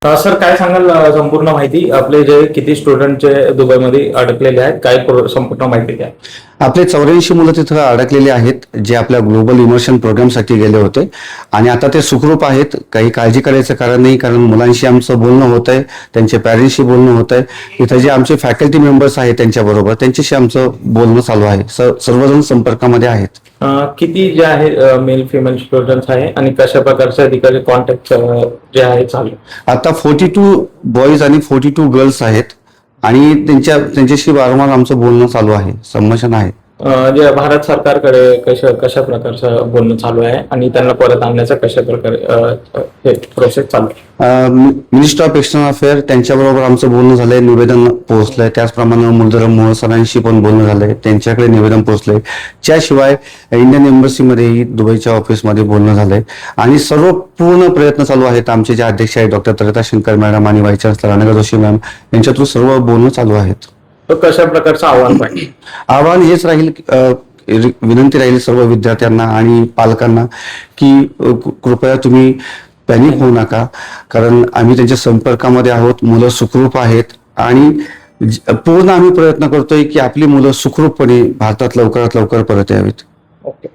Sir काय सांगाल संपूर्ण माहिती आपले जे किती स्टुडंटचे दुबईमध्ये अडकलेले आहेत काय संपूर्ण माहिती द्या. आपले 84 मुलं तिथं अडकलेले आहेत जे आपल्या ग्लोबल इमर्शन प्रोग्रामसाठी गेले होते आणि आता ते सुखरूप आहेत. काही काळजी करायचं कारण नाही, कारण मुलांशी आमचं बोलणं होत आहे, त्यांच्या पॅरेंट्सशी बोलणं होत आहे. इथं जे आमचे फॅकल्टी मेंबर्स आहेत त्यांच्याबरोबर त्यांच्याशी आमचं बोलणं चालू आहे. सर्वजण संपर्कामध्ये आहेत. किती जे आहे मेल फिमेल स्टुडंट्स आहे आणि कशा प्रकारचे अधिकारी कॉन्टॅक्ट जे आहे चालू. आता 42 बॉईज आणि 42 गर्ल्स आहेत आणि त्यांच्याशी वारंवार आमचं बोलणं चालू आहे, संभाषण आहे. जे भारत सरकारकडे कशा प्रकारचं बोलणं चालू आहे आणि त्यांना परत आणण्याचा कशा प्रकारे हे प्रोसेस चालू आहे. मिनिस्टर ऑफ एक्सटर्नल अफेअर त्यांच्याबरोबर आमचं बोलणं झालंय, निवेदन पोहोचलंय. त्याचप्रमाणे मुलधरम मोहोळ सरांशी पण बोलणं झालंय, त्यांच्याकडे निवेदन पोहोचलंय. त्याशिवाय इंडियन एम्बसीमध्येही दुबईच्या ऑफिसमध्ये बोलणं झालंय आणि सर्व पूर्ण प्रयत्न चालू आहेत. आमचे जे अध्यक्ष आहेत डॉक्टर तरिता शंकर मॅडम आणि vice chancellor Anagha Joshi ma'am यांच्या थ्रू सर्व बोलणं चालू आहेत. तर कशा प्रकारचं आव्हान पाहिजे. आव्हान हेच राहील, विनंती राहील सर्व विद्यार्थ्यांना आणि पालकांना की कृपया तुम्ही पॅनिक होऊ नका, कारण आम्ही त्यांच्या संपर्कामध्ये आहोत. मुलं सुखरूप आहेत आणि पूर्ण आम्ही प्रयत्न करतोय की आपली मुलं सुखरूपपणे भारतात लवकरात लवकर परत यावीत. ओके.